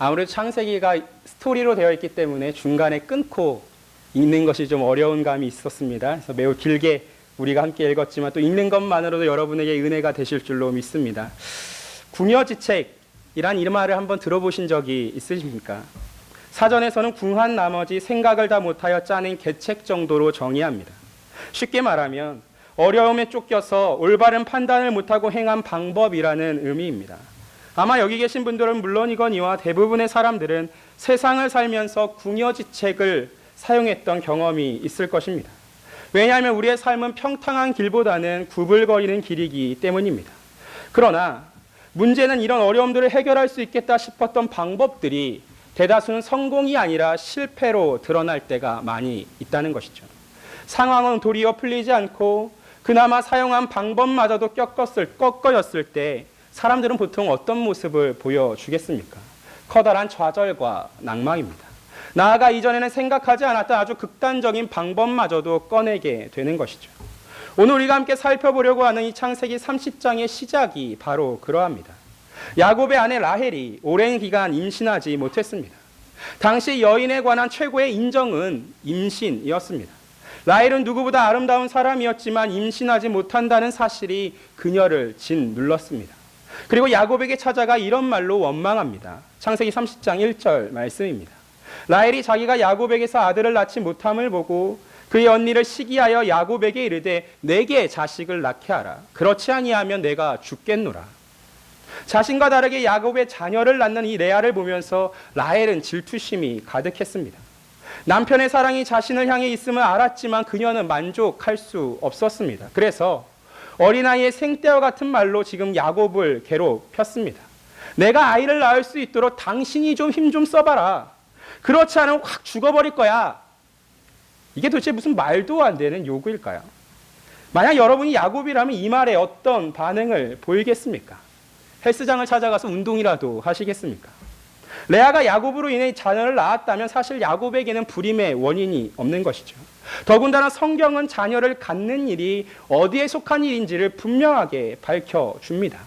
아무래도 창세기가 스토리로 되어 있기 때문에 중간에 끊고 읽는 것이 좀 어려운 감이 있었습니다. 그래서 매우 길게 우리가 함께 읽었지만 또 읽는 것만으로도 여러분에게 은혜가 되실 줄로 믿습니다. 궁여지책이란 이 말을 한번 들어보신 적이 있으십니까? 사전에서는 궁한 나머지 생각을 다 못하여 짜낸 계책 정도로 정의합니다. 쉽게 말하면 어려움에 쫓겨서 올바른 판단을 못하고 행한 방법이라는 의미입니다. 아마 여기 계신 분들은 물론이거니와 대부분의 사람들은 세상을 살면서 궁여지책을 사용했던 경험이 있을 것입니다. 왜냐하면 우리의 삶은 평탄한 길보다는 구불거리는 길이기 때문입니다. 그러나 문제는 이런 어려움들을 해결할 수 있겠다 싶었던 방법들이 대다수는 성공이 아니라 실패로 드러날 때가 많이 있다는 것이죠. 상황은 도리어 풀리지 않고 그나마 사용한 방법마저도 꺾어였을 때 사람들은 보통 어떤 모습을 보여주겠습니까? 커다란 좌절과 낭망입니다. 나아가 이전에는 생각하지 않았던 아주 극단적인 방법마저도 꺼내게 되는 것이죠. 오늘 우리가 함께 살펴보려고 하는 이 창세기 30장의 시작이 바로 그러합니다. 야곱의 아내 라헬이 오랜 기간 임신하지 못했습니다. 당시 여인에 관한 최고의 인정은 임신이었습니다. 라헬은 누구보다 아름다운 사람이었지만 임신하지 못한다는 사실이 그녀를 짓눌렀습니다. 그리고 야곱에게 찾아가 이런 말로 원망합니다. 창세기 30장 1절 말씀입니다. 라헬이 자기가 야곱에게서 아들을 낳지 못함을 보고 그의 언니를 시기하여 야곱에게 이르되 내게 자식을 낳게 하라. 그렇지 아니하면 내가 죽겠노라. 자신과 다르게 야곱의 자녀를 낳는 이 레아를 보면서 라헬은 질투심이 가득했습니다. 남편의 사랑이 자신을 향해 있음을 알았지만 그녀는 만족할 수 없었습니다. 그래서 어린아이의 생떼와 같은 말로 지금 야곱을 괴롭혔습니다. 내가 아이를 낳을 수 있도록 당신이 좀 힘 좀 써봐라. 그렇지 않으면 확 죽어버릴 거야. 이게 도대체 무슨 말도 안 되는 요구일까요? 만약 여러분이 야곱이라면 이 말에 어떤 반응을 보이겠습니까? 헬스장을 찾아가서 운동이라도 하시겠습니까? 레아가 야곱으로 인해 자녀를 낳았다면 사실 야곱에게는 불임의 원인이 없는 것이죠. 더군다나 성경은 자녀를 갖는 일이 어디에 속한 일인지를 분명하게 밝혀줍니다.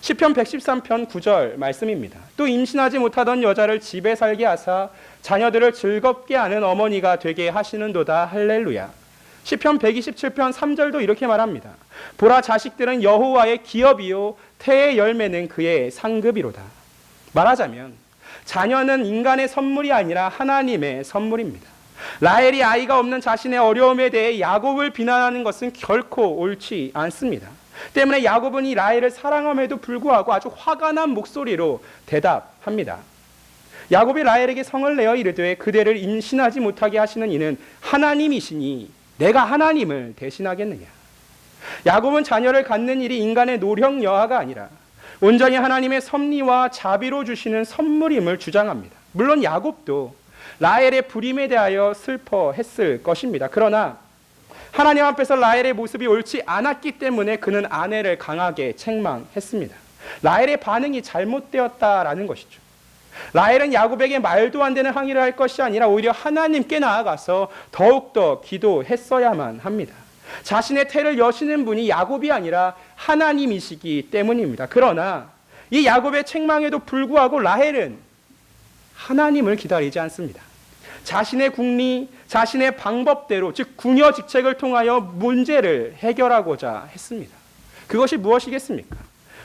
시편 113편 9절 말씀입니다. 또 임신하지 못하던 여자를 집에 살게 하사 자녀들을 즐겁게 하는 어머니가 되게 하시는도다. 할렐루야. 시편 127편 3절도 이렇게 말합니다. 보라, 자식들은 여호와의 기업이요 태의 열매는 그의 상급이로다. 말하자면 자녀는 인간의 선물이 아니라 하나님의 선물입니다. 라헬이 아이가 없는 자신의 어려움에 대해 야곱을 비난하는 것은 결코 옳지 않습니다. 때문에 야곱은 이 라헬을 사랑함에도 불구하고 아주 화가 난 목소리로 대답합니다. 야곱이 라헬에게 성을 내어 이르되 그대를 임신하지 못하게 하시는 이는 하나님이시니 내가 하나님을 대신하겠느냐. 야곱은 자녀를 갖는 일이 인간의 노력 여하가 아니라 온전히 하나님의 섭리와 자비로 주시는 선물임을 주장합니다. 물론 야곱도 라헬의 불임에 대하여 슬퍼했을 것입니다. 그러나 하나님 앞에서 라헬의 모습이 옳지 않았기 때문에 그는 아내를 강하게 책망했습니다. 라헬의 반응이 잘못되었다라는 것이죠. 라헬은 야곱에게 말도 안 되는 항의를 할 것이 아니라 오히려 하나님께 나아가서 더욱더 기도했어야만 합니다. 자신의 태를 여시는 분이 야곱이 아니라 하나님이시기 때문입니다. 그러나 이 야곱의 책망에도 불구하고 라헬은 하나님을 기다리지 않습니다. 자신의 궁리, 자신의 방법대로 즉 궁여지책을 통하여 문제를 해결하고자 했습니다. 그것이 무엇이겠습니까?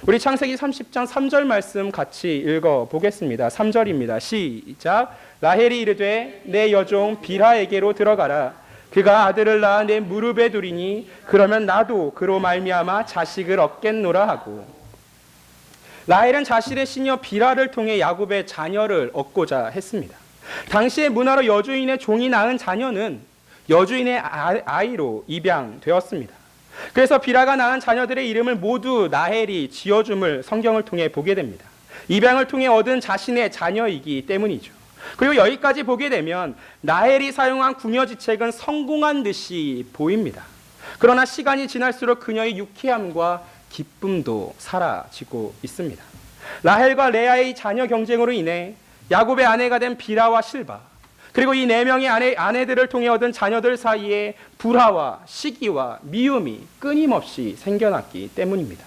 우리 창세기 30장 3절 말씀 같이 읽어보겠습니다. 3절입니다. 시작. 라헬이 이르되 내 여종 빌하에게로 들어가라. 그가 아들을 낳아 내 무릎에 두리니 그러면 나도 그로 말미암아 자식을 얻겠노라 하고. 라헬은 자신의 시녀 빌하를 통해 야곱의 자녀를 얻고자 했습니다. 당시의 문화로 여주인의 종이 낳은 자녀는 여주인의 아이로 입양되었습니다. 그래서 빌하가 낳은 자녀들의 이름을 모두 라헬이 지어줌을 성경을 통해 보게 됩니다. 입양을 통해 얻은 자신의 자녀이기 때문이죠. 그리고 여기까지 보게 되면 라헬이 사용한 궁여지책은 성공한 듯이 보입니다. 그러나 시간이 지날수록 그녀의 유쾌함과 기쁨도 사라지고 있습니다. 라헬과 레아의 자녀 경쟁으로 인해 야곱의 아내가 된 빌하와 실바, 그리고 이 네 명의 아내들을 통해 얻은 자녀들 사이에 불화와 시기와 미움이 끊임없이 생겨났기 때문입니다.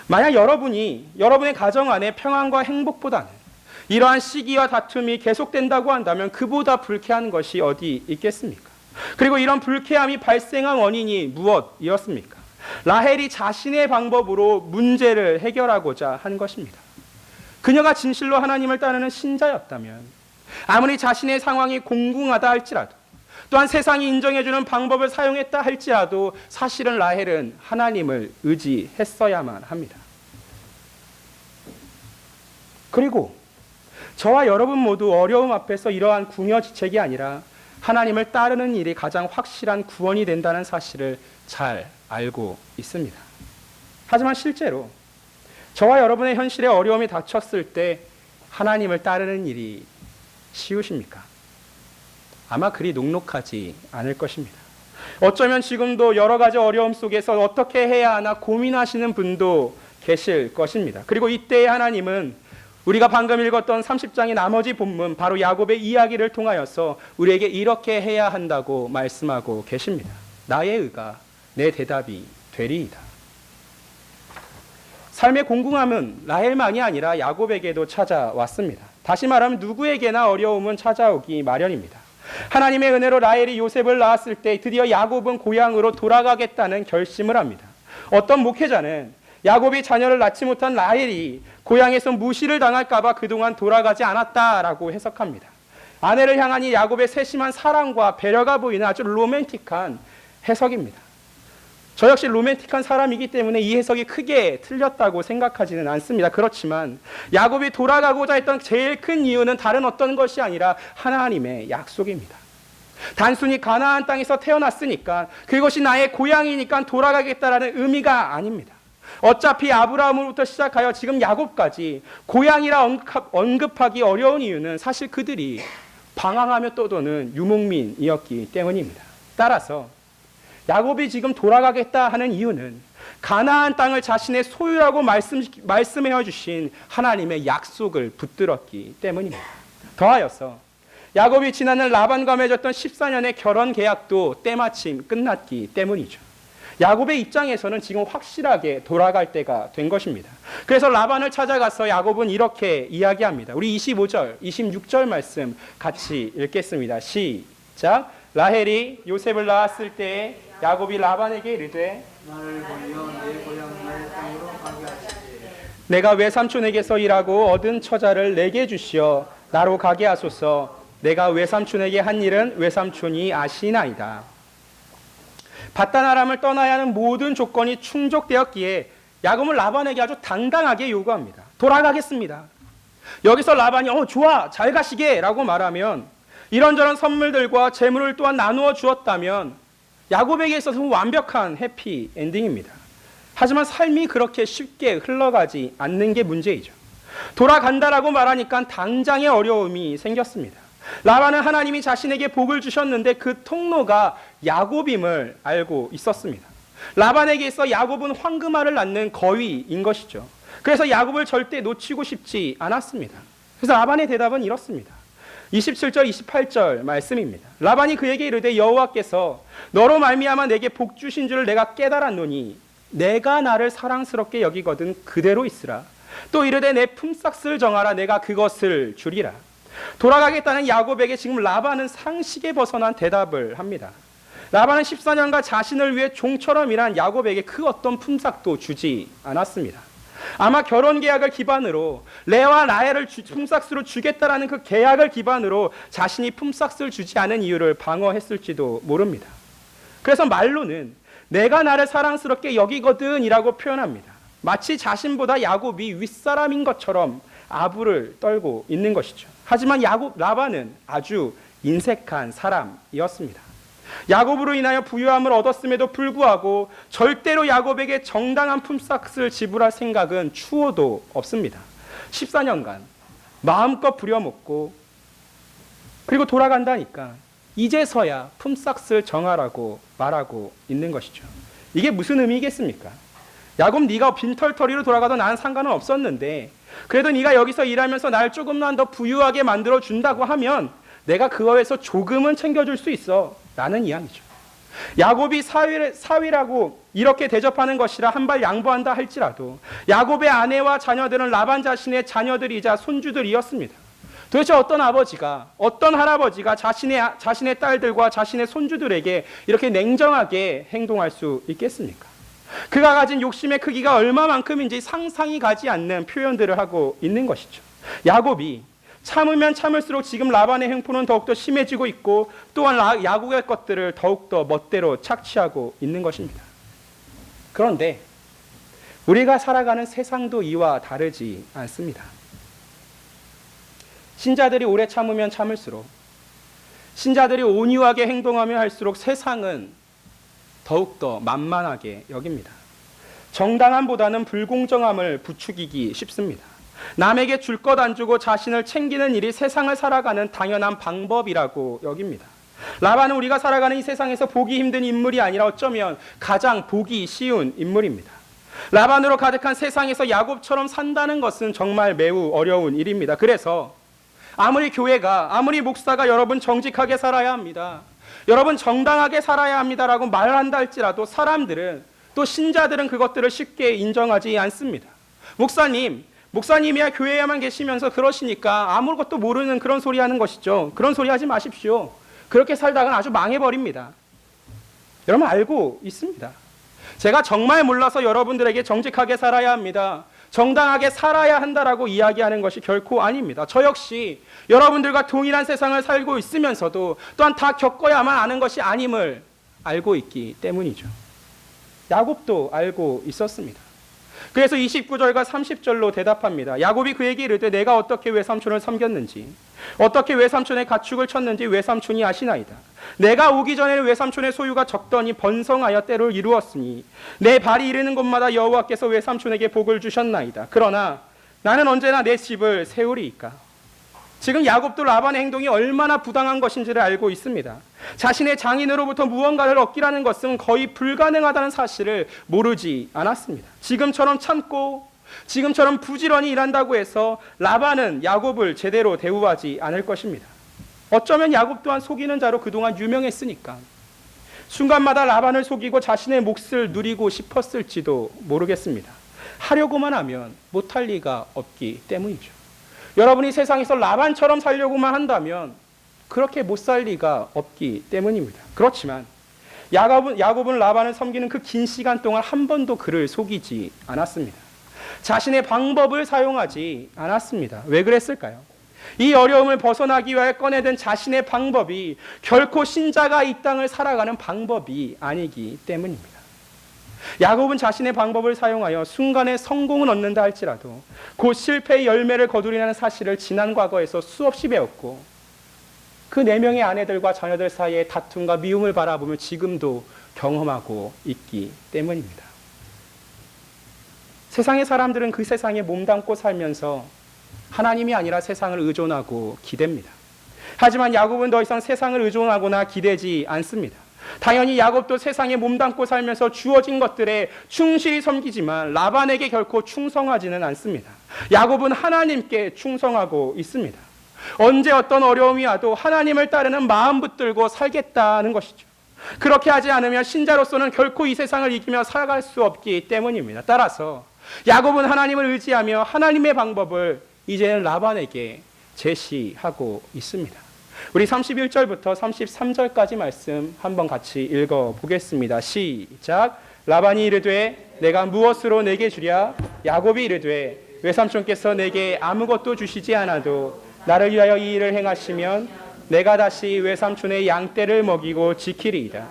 만약 여러분의 가정 안에 평안과 행복보다는 이러한 시기와 다툼이 계속된다고 한다면 그보다 불쾌한 것이 어디 있겠습니까? 그리고 이런 불쾌함이 발생한 원인이 무엇이었습니까? 라헬이 자신의 방법으로 문제를 해결하고자 한 것입니다. 그녀가 진실로 하나님을 따르는 신자였다면 아무리 자신의 상황이 공공하다 할지라도 또한 세상이 인정해주는 방법을 사용했다 할지라도 사실은 라헬은 하나님을 의지했어야만 합니다. 그리고 저와 여러분 모두 어려움 앞에서 이러한 궁여지책이 아니라 하나님을 따르는 일이 가장 확실한 구원이 된다는 사실을 잘 알고 있습니다. 하지만 실제로 저와 여러분의 현실에 어려움이 닥쳤을 때 하나님을 따르는 일이 쉬우십니까? 아마 그리 녹록하지 않을 것입니다. 어쩌면 지금도 여러 가지 어려움 속에서 어떻게 해야 하나 고민하시는 분도 계실 것입니다. 그리고 이때의 하나님은 우리가 방금 읽었던 30장의 나머지 본문 바로 야곱의 이야기를 통하여서 우리에게 이렇게 해야 한다고 말씀하고 계십니다. 나의 의가 내 대답이 되리이다. 삶의 공공함은 라헬만이 아니라 야곱에게도 찾아왔습니다. 다시 말하면 누구에게나 어려움은 찾아오기 마련입니다. 하나님의 은혜로 라헬이 요셉을 낳았을 때 드디어 야곱은 고향으로 돌아가겠다는 결심을 합니다. 어떤 목회자는 야곱이 자녀를 낳지 못한 라헬이 고향에서 무시를 당할까 봐 그동안 돌아가지 않았다라고 해석합니다. 아내를 향한 이 야곱의 세심한 사랑과 배려가 보이는 아주 로맨틱한 해석입니다. 저 역시 로맨틱한 사람이기 때문에 이 해석이 크게 틀렸다고 생각하지는 않습니다. 그렇지만 야곱이 돌아가고자 했던 제일 큰 이유는 다른 어떤 것이 아니라 하나님의 약속입니다. 단순히 가나안 땅에서 태어났으니까 그것이 나의 고향이니까 돌아가겠다라는 의미가 아닙니다. 어차피 아브라함으로부터 시작하여 지금 야곱까지 고향이라 언급하기 어려운 이유는 사실 그들이 방황하며 떠도는 유목민이었기 때문입니다. 따라서 야곱이 지금 돌아가겠다 하는 이유는 가나안 땅을 자신의 소유라고 말씀해 주신 하나님의 약속을 붙들었기 때문입니다. 더하여서 야곱이 지난날 라반과 맺었던 14년의 결혼 계약도 때마침 끝났기 때문이죠. 야곱의 입장에서는 지금 확실하게 돌아갈 때가 된 것입니다. 그래서 라반을 찾아가서 야곱은 이렇게 이야기합니다. 우리 25절, 26절 말씀 같이 읽겠습니다. 시작. 라헬이 요셉을 낳았을 때에 야곱이 라반에게 이르되 나를 벌려 내 고향 내 땅으로 가게 하시되 내가 외삼촌에게서 일하고 얻은 처자를 내게 주시어 나로 가게 하소서. 내가 외삼촌에게 한 일은 외삼촌이 아시나이다. 밧단 아람을 떠나야 하는 모든 조건이 충족되었기에 야곱은 라반에게 아주 당당하게 요구합니다. 돌아가겠습니다. 여기서 라반이 좋아 잘 가시게 라고 말하면 이런저런 선물들과 재물을 또한 나누어 주었다면 야곱에게 있어서 완벽한 해피 엔딩입니다. 하지만 삶이 그렇게 쉽게 흘러가지 않는 게 문제이죠. 돌아간다라고 말하니까 당장의 어려움이 생겼습니다. 라반은 하나님이 자신에게 복을 주셨는데 그 통로가 야곱임을 알고 있었습니다. 라반에게 있어 야곱은 황금알을 낳는 거위인 것이죠. 그래서 야곱을 절대 놓치고 싶지 않았습니다. 그래서 라반의 대답은 이렇습니다. 27절 28절 말씀입니다. 라반이 그에게 이르되 여호와께서 너로 말미암아 내게 복 주신 줄을 내가 깨달았노니 내가 나를 사랑스럽게 여기거든 그대로 있으라. 또 이르되 내 품삯을 정하라. 내가 그것을 주리라. 돌아가겠다는 야곱에게 지금 라반은 상식에 벗어난 대답을 합니다. 라반은 14년간 자신을 위해 종처럼 일한 야곱에게 그 어떤 품삯도 주지 않았습니다. 아마 결혼 계약을 기반으로 레와 라헬을 품삯으로 주겠다라는 그 계약을 기반으로 자신이 품삯을 주지 않은 이유를 방어했을지도 모릅니다. 그래서 말로는 내가 나를 사랑스럽게 여기거든 이라고 표현합니다. 마치 자신보다 야곱이 윗사람인 것처럼 아부를 떨고 있는 것이죠. 하지만 라반은 아주 인색한 사람이었습니다. 야곱으로 인하여 부유함을 얻었음에도 불구하고 절대로 야곱에게 정당한 품삯을 지불할 생각은 추호도 없습니다. 14년간 마음껏 부려먹고 그리고 돌아간다니까 이제서야 품삯을 정하라고 말하고 있는 것이죠. 이게 무슨 의미겠습니까? 야곱 네가 빈털터리로 돌아가도 나는 상관은 없었는데 그래도 네가 여기서 일하면서 날 조금만 더 부유하게 만들어 준다고 하면 내가 그거에서 조금은 챙겨줄 수 있어 라는 이야기죠. 야곱이 사위라고 이렇게 대접하는 것이라 한 발 양보한다 할지라도 야곱의 아내와 자녀들은 라반 자신의 자녀들이자 손주들이었습니다. 도대체 어떤 아버지가, 어떤 할아버지가 자신의 딸들과 자신의 손주들에게 이렇게 냉정하게 행동할 수 있겠습니까? 그가 가진 욕심의 크기가 얼마만큼인지 상상이 가지 않는 표현들을 하고 있는 것이죠. 야곱이 참으면 참을수록 지금 라반의 행포는 더욱더 심해지고 있고, 또한 야곱의 것들을 더욱더 멋대로 착취하고 있는 것입니다. 그런데 우리가 살아가는 세상도 이와 다르지 않습니다. 신자들이 오래 참으면 참을수록, 신자들이 온유하게 행동하며 할수록 세상은 더욱더 만만하게 여깁니다. 정당함보다는 불공정함을 부추기기 쉽습니다. 남에게 줄 것 안 주고 자신을 챙기는 일이 세상을 살아가는 당연한 방법이라고 여깁니다. 라반은 우리가 살아가는 이 세상에서 보기 힘든 인물이 아니라 어쩌면 가장 보기 쉬운 인물입니다. 라반으로 가득한 세상에서 야곱처럼 산다는 것은 정말 매우 어려운 일입니다. 그래서 아무리 교회가, 아무리 목사가 여러분 정직하게 살아야 합니다, 여러분 정당하게 살아야 합니다라고 말한다 할지라도 사람들은, 또 신자들은 그것들을 쉽게 인정하지 않습니다. 목사님이야 교회에만 계시면서 그러시니까 아무것도 모르는 그런 소리 하는 것이죠. 그런 소리 하지 마십시오. 그렇게 살다가는 아주 망해버립니다. 여러분 알고 있습니다. 제가 정말 몰라서 여러분들에게 정직하게 살아야 합니다, 정당하게 살아야 한다라고 이야기하는 것이 결코 아닙니다. 저 역시 여러분들과 동일한 세상을 살고 있으면서도 또한 다 겪어야만 아는 것이 아님을 알고 있기 때문이죠. 야곱도 알고 있었습니다. 그래서 29절과 30절로 대답합니다. 야곱이 그에게 이르되 내가 어떻게 외삼촌을 섬겼는지, 어떻게 외삼촌의 가축을 쳤는지 외삼촌이 아시나이다. 내가 오기 전에는 외삼촌의 소유가 적더니 번성하여 때를 이루었으니 내 발이 이르는 곳마다 여호와께서 외삼촌에게 복을 주셨나이다. 그러나 나는 언제나 내 집을 세우리이까. 지금 야곱도 라반의 행동이 얼마나 부당한 것인지를 알고 있습니다. 자신의 장인으로부터 무언가를 얻기라는 것은 거의 불가능하다는 사실을 모르지 않았습니다. 지금처럼 참고, 지금처럼 부지런히 일한다고 해서 라반은 야곱을 제대로 대우하지 않을 것입니다. 어쩌면 야곱 또한 속이는 자로 그동안 유명했으니까 순간마다 라반을 속이고 자신의 몫을 누리고 싶었을지도 모르겠습니다. 하려고만 하면 못할 리가 없기 때문이죠. 여러분이 세상에서 라반처럼 살려고만 한다면 그렇게 못 살 리가 없기 때문입니다. 그렇지만 야곱은 라반을 섬기는 그 긴 시간 동안 한 번도 그를 속이지 않았습니다. 자신의 방법을 사용하지 않았습니다. 왜 그랬을까요? 이 어려움을 벗어나기 위하여 꺼내든 자신의 방법이 결코 신자가 이 땅을 살아가는 방법이 아니기 때문입니다. 야곱은 자신의 방법을 사용하여 순간에 성공은 얻는다 할지라도 곧 실패의 열매를 거두리라는 사실을 지난 과거에서 수없이 배웠고, 그 4명의 아내들과 자녀들 사이의 다툼과 미움을 바라보며 지금도 경험하고 있기 때문입니다. 세상의 사람들은 그 세상에 몸담고 살면서 하나님이 아니라 세상을 의존하고 기댑니다. 하지만 야곱은 더 이상 세상을 의존하거나 기대지 않습니다. 당연히 야곱도 세상에 몸담고 살면서 주어진 것들에 충실히 섬기지만 라반에게 결코 충성하지는 않습니다. 야곱은 하나님께 충성하고 있습니다. 언제 어떤 어려움이 와도 하나님을 따르는 마음 붙들고 살겠다는 것이죠. 그렇게 하지 않으면 신자로서는 결코 이 세상을 이기며 살아갈 수 없기 때문입니다. 따라서 야곱은 하나님을 의지하며 하나님의 방법을 이제는 라반에게 제시하고 있습니다. 우리 31절부터 33절까지 말씀 한번 같이 읽어보겠습니다. 시작. 라반이 이르되 내가 무엇으로 내게 주랴? 야곱이 이르되 외삼촌께서 내게 아무것도 주시지 않아도 나를 위하여 이 일을 행하시면 내가 다시 외삼촌의 양떼를 먹이고 지키리이다.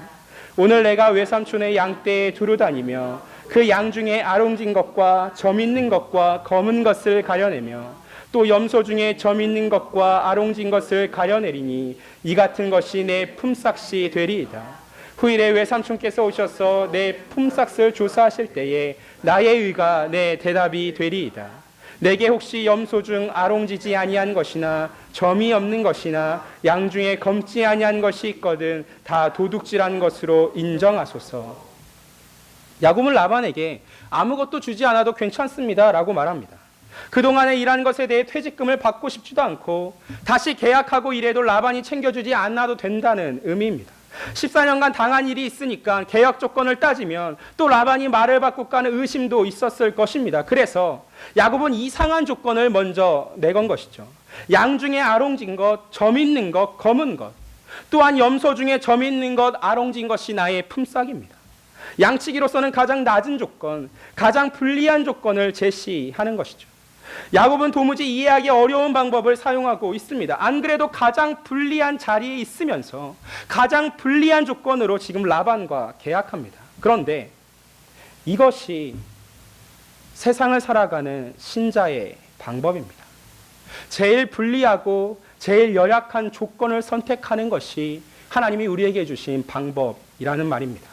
오늘 내가 외삼촌의 양떼에 두루 다니며 그 양 중에 아롱진 것과 점 있는 것과 검은 것을 가려내며 또 염소 중에 점 있는 것과 아롱진 것을 가려내리니 이 같은 것이 내 품삯이 되리이다. 후일에 외삼촌께서 오셔서 내 품삯을 조사하실 때에 나의 의가 내 대답이 되리이다. 내게 혹시 염소 중 아롱지지 아니한 것이나 점이 없는 것이나 양 중에 검지 아니한 것이 있거든 다 도둑질한 것으로 인정하소서. 야곱은 라반에게 아무것도 주지 않아도 괜찮습니다 라고 말합니다. 그동안에 일한 것에 대해 퇴직금을 받고 싶지도 않고 다시 계약하고 일해도 라반이 챙겨주지 않아도 된다는 의미입니다. 14년간 당한 일이 있으니까 계약 조건을 따지면 또 라반이 말을 바꿀까는 의심도 있었을 것입니다. 그래서 야곱은 이상한 조건을 먼저 내건 것이죠. 양 중에 아롱진 것, 점 있는 것, 검은 것, 또한 염소 중에 점 있는 것, 아롱진 것이 나의 품삯입니다. 양치기로서는 가장 낮은 조건, 가장 불리한 조건을 제시하는 것이죠. 야곱은 도무지 이해하기 어려운 방법을 사용하고 있습니다. 안 그래도 가장 불리한 자리에 있으면서 가장 불리한 조건으로 지금 라반과 계약합니다. 그런데 이것이 세상을 살아가는 신자의 방법입니다. 제일 불리하고 제일 열악한 조건을 선택하는 것이 하나님이 우리에게 주신 방법이라는 말입니다.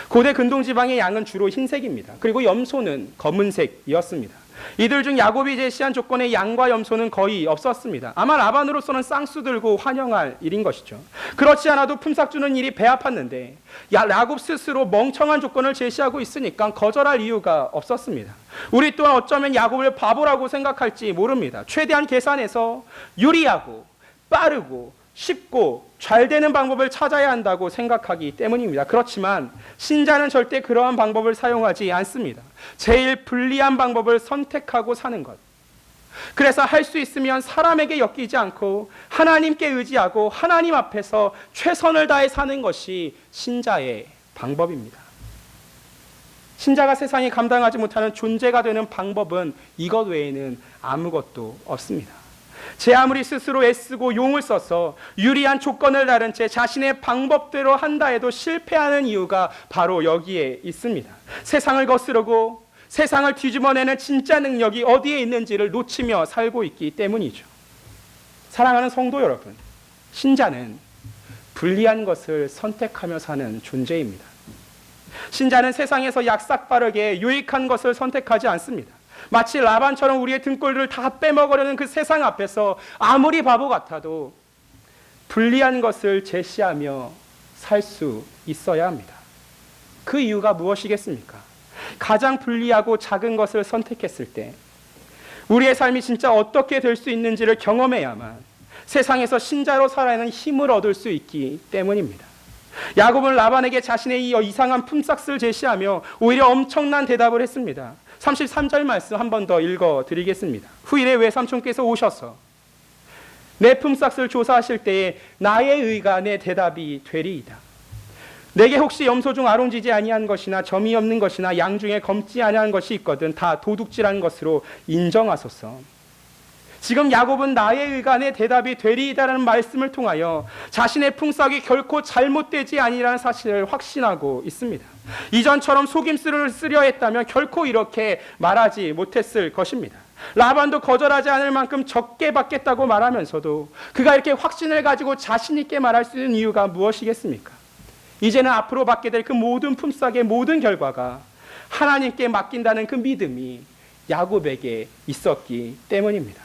고대 근동지방의 양은 주로 흰색입니다. 그리고 염소는 검은색이었습니다. 이들 중 야곱이 제시한 조건의 양과 염소는 거의 없었습니다. 아마 라반으로서는 쌍수 들고 환영할 일인 것이죠. 그렇지 않아도 품삯 주는 일이 배 아팠는데 야곱 스스로 멍청한 조건을 제시하고 있으니까 거절할 이유가 없었습니다. 우리 또한 어쩌면 야곱을 바보라고 생각할지 모릅니다. 최대한 계산해서 유리하고 빠르고 쉽고 잘 되는 방법을 찾아야 한다고 생각하기 때문입니다. 그렇지만 신자는 절대 그러한 방법을 사용하지 않습니다. 제일 불리한 방법을 선택하고 사는 것. 그래서 할 수 있으면 사람에게 엮이지 않고 하나님께 의지하고 하나님 앞에서 최선을 다해 사는 것이 신자의 방법입니다. 신자가 세상이 감당하지 못하는 존재가 되는 방법은 이것 외에는 아무것도 없습니다. 제 아무리 스스로 애쓰고 용을 써서 유리한 조건을 다른 채 자신의 방법대로 한다 해도 실패하는 이유가 바로 여기에 있습니다. 세상을 거스르고 세상을 뒤집어내는 진짜 능력이 어디에 있는지를 놓치며 살고 있기 때문이죠. 사랑하는 성도 여러분, 신자는 불리한 것을 선택하며 사는 존재입니다. 신자는 세상에서 약삭빠르게 유익한 것을 선택하지 않습니다. 마치 라반처럼 우리의 등골들을 다 빼먹으려는 그 세상 앞에서 아무리 바보 같아도 불리한 것을 제시하며 살 수 있어야 합니다. 그 이유가 무엇이겠습니까? 가장 불리하고 작은 것을 선택했을 때 우리의 삶이 진짜 어떻게 될 수 있는지를 경험해야만 세상에서 신자로 살아가는 힘을 얻을 수 있기 때문입니다. 야곱은 라반에게 자신의 이 이상한 품삯을 제시하며 오히려 엄청난 대답을 했습니다. 33절 말씀 한 번 더 읽어드리겠습니다. 후일에 외삼촌께서 오셔서 내 품삯을 조사하실 때에 나의 의가 내 대답이 되리이다. 내게 혹시 염소 중 아롱지지 아니한 것이나 점이 없는 것이나 양 중에 검지 아니한 것이 있거든 다 도둑질한 것으로 인정하소서. 지금 야곱은 나의 의가 내 대답이 되리이다라는 말씀을 통하여 자신의 품삯이 결코 잘못되지 아니라는 사실을 확신하고 있습니다. 이전처럼 속임수를 쓰려 했다면 결코 이렇게 말하지 못했을 것입니다. 라반도 거절하지 않을 만큼 적게 받겠다고 말하면서도 그가 이렇게 확신을 가지고 자신 있게 말할 수 있는 이유가 무엇이겠습니까? 이제는 앞으로 받게 될 그 모든 품삯의 모든 결과가 하나님께 맡긴다는 그 믿음이 야곱에게 있었기 때문입니다.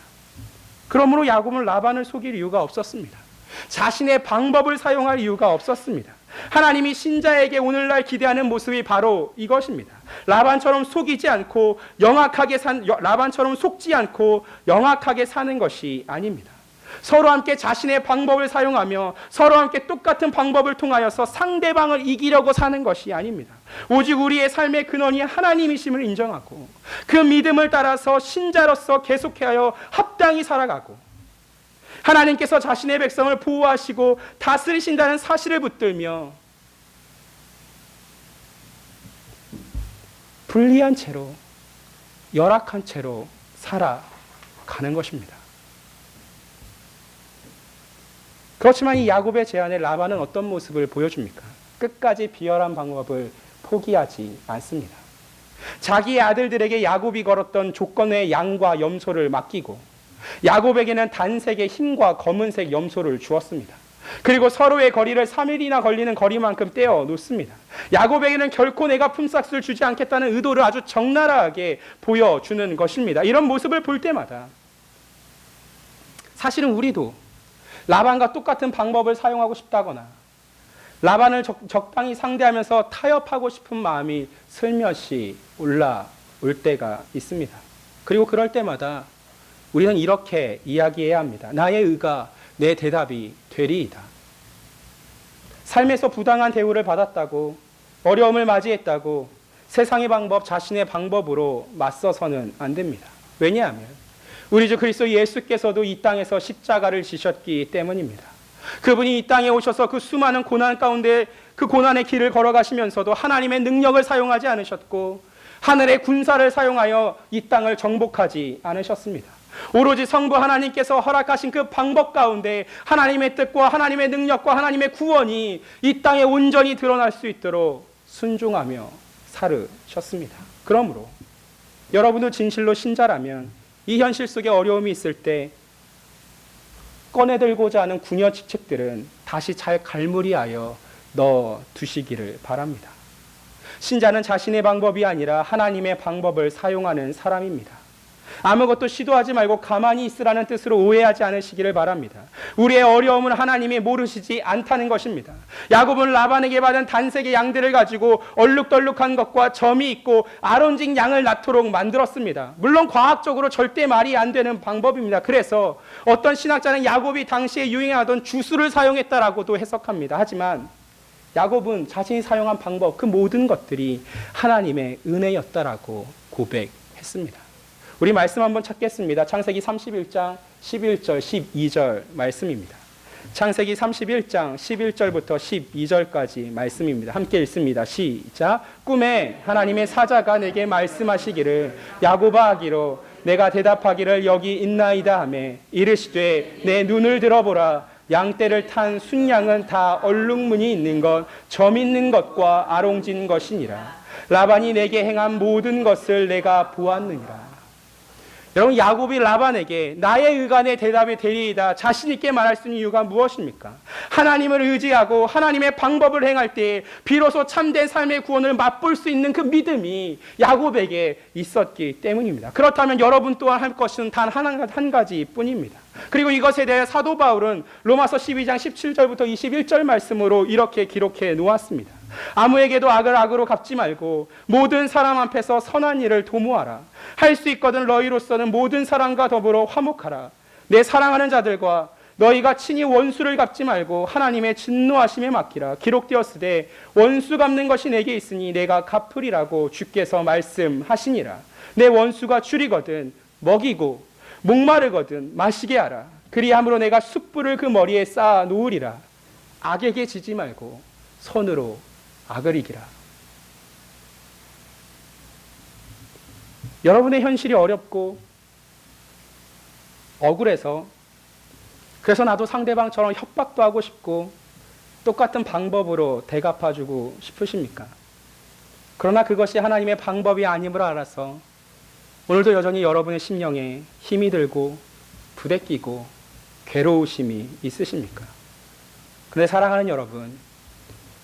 그러므로 야곱은 라반을 속일 이유가 없었습니다. 자신의 방법을 사용할 이유가 없었습니다. 하나님이 신자에게 오늘날 기대하는 모습이 바로 이것입니다. 라반처럼 속이지 않고 라반처럼 속지 않고 영악하게 사는 것이 아닙니다. 서로 함께 자신의 방법을 사용하며 서로 함께 똑같은 방법을 통하여서 상대방을 이기려고 사는 것이 아닙니다. 오직 우리의 삶의 근원이 하나님이심을 인정하고 그 믿음을 따라서 신자로서 계속하여 합당히 살아가고 하나님께서 자신의 백성을 보호하시고 다스리신다는 사실을 붙들며 불리한 채로 열악한 채로 살아가는 것입니다. 그렇지만 이 야곱의 제안에 라반은 어떤 모습을 보여줍니까? 끝까지 비열한 방법을 포기하지 않습니다. 자기의 아들들에게 야곱이 걸었던 조건의 양과 염소를 맡기고 야곱에게는 단색의 흰과 검은색 염소를 주었습니다. 그리고 서로의 거리를 3일이나 걸리는 거리만큼 떼어 놓습니다. 야곱에게는 결코 내가 품삯을 주지 않겠다는 의도를 아주 적나라하게 보여주는 것입니다. 이런 모습을 볼 때마다 사실은 우리도 라반과 똑같은 방법을 사용하고 싶다거나 라반을 적당히 상대하면서 타협하고 싶은 마음이 슬며시 올라올 때가 있습니다. 그리고 그럴 때마다 우리는 이렇게 이야기해야 합니다. 나의 의가 내 대답이 되리이다. 삶에서 부당한 대우를 받았다고 어려움을 맞이했다고 세상의 방법, 자신의 방법으로 맞서서는 안 됩니다. 왜냐하면 우리 주 그리스도 예수께서도 이 땅에서 십자가를 지셨기 때문입니다. 그분이 이 땅에 오셔서 그 수많은 고난 가운데 그 고난의 길을 걸어가시면서도 하나님의 능력을 사용하지 않으셨고 하늘의 군사를 사용하여 이 땅을 정복하지 않으셨습니다. 오로지 성부 하나님께서 허락하신 그 방법 가운데 하나님의 뜻과 하나님의 능력과 하나님의 구원이 이 땅에 온전히 드러날 수 있도록 순종하며 살으셨습니다. 그러므로 여러분도 진실로 신자라면 이 현실 속에 어려움이 있을 때 꺼내들고자 하는 궁여지책들은 다시 잘 갈무리하여 넣어 두시기를 바랍니다. 신자는 자신의 방법이 아니라 하나님의 방법을 사용하는 사람입니다. 아무것도 시도하지 말고 가만히 있으라는 뜻으로 오해하지 않으시기를 바랍니다. 우리의 어려움은 하나님이 모르시지 않다는 것입니다. 야곱은 라반에게 받은 단색의 양들을 가지고 얼룩덜룩한 것과 점이 있고 아론직 양을 낳도록 만들었습니다. 물론 과학적으로 절대 말이 안 되는 방법입니다. 그래서 어떤 신학자는 야곱이 당시에 유행하던 주술을 사용했다라고도 해석합니다. 하지만 야곱은 자신이 사용한 방법, 그 모든 것들이 하나님의 은혜였다라고 고백했습니다. 우리 말씀 한번 찾겠습니다. 창세기 31장 11절 12절 말씀입니다. 창세기 31장 11절부터 12절까지 말씀입니다. 함께 읽습니다. 시작. 꿈에 하나님의 사자가 내게 말씀하시기를 야곱아 하기로 내가 대답하기를 여기 있나이다 하매 이르시되 내 눈을 들어보라. 양떼를 탄 순양은 다 얼룩무늬 있는 것, 점 있는 것과 아롱진 것이니라. 라반이 내게 행한 모든 것을 내가 보았느니라. 여러분, 야곱이 라반에게 나의 의간의 대답이 되리이다 자신 있게 말할 수 있는 이유가 무엇입니까? 하나님을 의지하고 하나님의 방법을 행할 때 비로소 참된 삶의 구원을 맛볼 수 있는 그 믿음이 야곱에게 있었기 때문입니다. 그렇다면 여러분 또한 할 것은 단 한 가지뿐입니다. 그리고 이것에 대해 사도 바울은 로마서 12장 17절부터 21절 말씀으로 이렇게 기록해 놓았습니다. 아무에게도 악을 악으로 갚지 말고 모든 사람 앞에서 선한 일을 도모하라. 할 수 있거든 너희로서는 모든 사람과 더불어 화목하라. 내 사랑하는 자들과 너희가 친히 원수를 갚지 말고 하나님의 진노하심에 맡기라. 기록되었으되 원수 갚는 것이 내게 있으니 내가 갚으리라고 주께서 말씀하시니라. 내 원수가 줄이거든 먹이고 목마르거든 마시게 하라. 그리함으로 내가 숯불을 그 머리에 쌓아 놓으리라. 악에게 지지 말고 손으로 악을 이기라. 여러분의 현실이 어렵고 억울해서 그래서 나도 상대방처럼 협박도 하고 싶고 똑같은 방법으로 대갚아주고 싶으십니까? 그러나 그것이 하나님의 방법이 아님을 알아서 오늘도 여전히 여러분의 심령에 힘이 들고 부대끼고 괴로우심이 있으십니까? 그런데 사랑하는 여러분,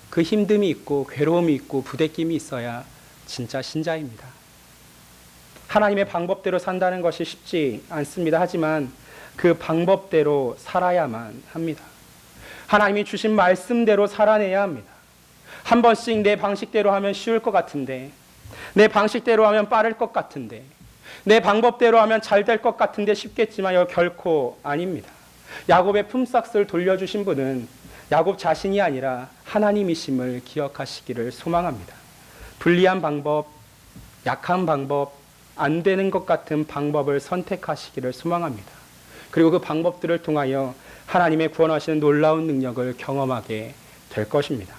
그 힘듦이 있고 괴로움이 있고 부대낌이 있어야 진짜 신자입니다. 하나님의 방법대로 산다는 것이 쉽지 않습니다. 하지만 그 방법대로 살아야만 합니다. 하나님이 주신 말씀대로 살아내야 합니다. 한 번씩 내 방식대로 하면 쉬울 것 같은데, 내 방식대로 하면 빠를 것 같은데, 내 방법대로 하면 잘 될 것 같은데 쉽겠지만 이거 결코 아닙니다. 야곱의 품삯을 돌려주신 분은 야곱 자신이 아니라 하나님이심을 기억하시기를 소망합니다. 불리한 방법, 약한 방법, 안 되는 것 같은 방법을 선택하시기를 소망합니다. 그리고 그 방법들을 통하여 하나님의 구원하시는 놀라운 능력을 경험하게 될 것입니다.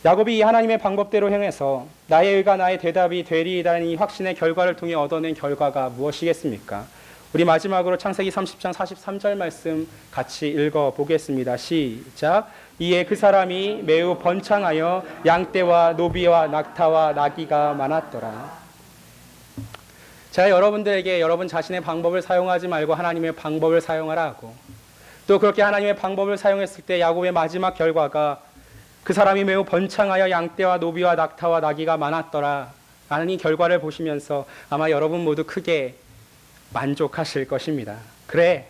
야곱이 이 하나님의 방법대로 행해서 나의 의가 나의 대답이 되리이다는 이 확신의 결과를 통해 얻어낸 결과가 무엇이겠습니까? 우리 마지막으로 창세기 30장 43절 말씀 같이 읽어보겠습니다. 시작. 이에 그 사람이 매우 번창하여 양떼와 노비와 낙타와 나귀가 많았더라. 제가 여러분들에게 여러분 자신의 방법을 사용하지 말고 하나님의 방법을 사용하라 하고, 또 그렇게 하나님의 방법을 사용했을 때 야곱의 마지막 결과가 그 사람이 매우 번창하여 양떼와 노비와 낙타와 나귀가 많았더라 라는 이 결과를 보시면서 아마 여러분 모두 크게 만족하실 것입니다. 그래,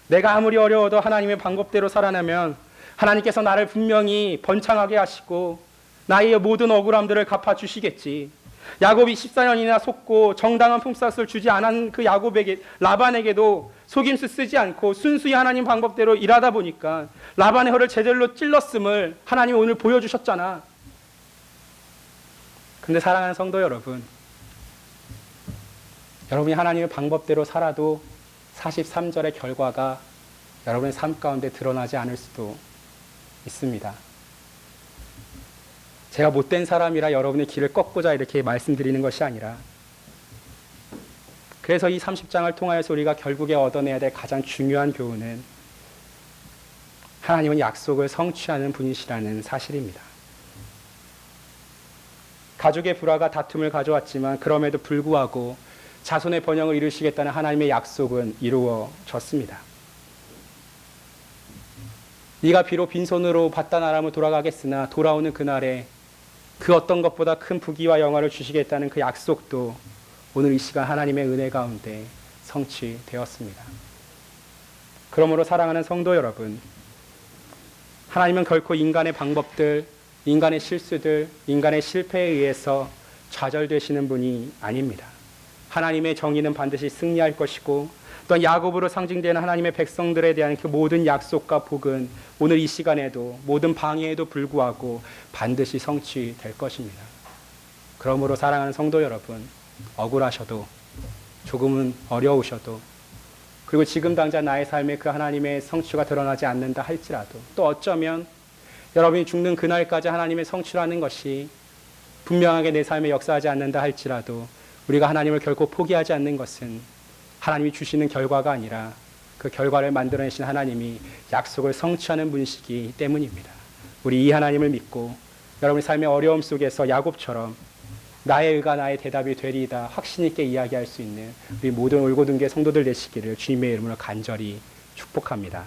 내가 아무리 어려워도 하나님의 방법대로 살아나면 하나님께서 나를 분명히 번창하게 하시고 나의 모든 억울함들을 갚아주시겠지. 야곱이 14년이나 속고 정당한 품삯을 주지 않은 그 야곱에게, 라반에게도 속임수 쓰지 않고 순수히 하나님 방법대로 일하다 보니까 라반의 혀를 제대로 찔렀음을 하나님이 오늘 보여주셨잖아. 근데 사랑하는 성도 여러분, 여러분이 하나님의 방법대로 살아도 43절의 결과가 여러분의 삶 가운데 드러나지 않을 수도 있습니다. 제가 못된 사람이라 여러분의 길을 꺾고자 이렇게 말씀드리는 것이 아니라, 그래서 이 30장을 통하여서 우리가 결국에 얻어내야 될 가장 중요한 교훈은 하나님은 약속을 성취하는 분이시라는 사실입니다. 가족의 불화가 다툼을 가져왔지만 그럼에도 불구하고 자손의 번영을 이루시겠다는 하나님의 약속은 이루어졌습니다. 네가 비록 빈손으로 바단 아람으로 돌아가겠으나 돌아오는 그날에 그 어떤 것보다 큰 부귀와 영화를 주시겠다는 그 약속도 오늘 이 시간 하나님의 은혜 가운데 성취되었습니다. 그러므로 사랑하는 성도 여러분, 하나님은 결코 인간의 방법들, 인간의 실수들, 인간의 실패에 의해서 좌절되시는 분이 아닙니다. 하나님의 정의는 반드시 승리할 것이고, 또한 야곱으로 상징되는 하나님의 백성들에 대한 그 모든 약속과 복은 오늘 이 시간에도 모든 방해에도 불구하고 반드시 성취될 것입니다. 그러므로 사랑하는 성도 여러분, 억울하셔도, 조금은 어려우셔도, 그리고 지금 당장 나의 삶에 그 하나님의 성취가 드러나지 않는다 할지라도, 또 어쩌면 여러분이 죽는 그날까지 하나님의 성취라는 것이 분명하게 내 삶에 역사하지 않는다 할지라도, 우리가 하나님을 결코 포기하지 않는 것은 하나님이 주시는 결과가 아니라 그 결과를 만들어내신 하나님이 약속을 성취하는 분이시기 때문입니다. 우리 이 하나님을 믿고 여러분의 삶의 어려움 속에서 야곱처럼 나의 의가 나의 대답이 되리이다 확신 있게 이야기할 수 있는 우리 모든 올고등계 성도들 되시기를 주님의 이름으로 간절히 축복합니다.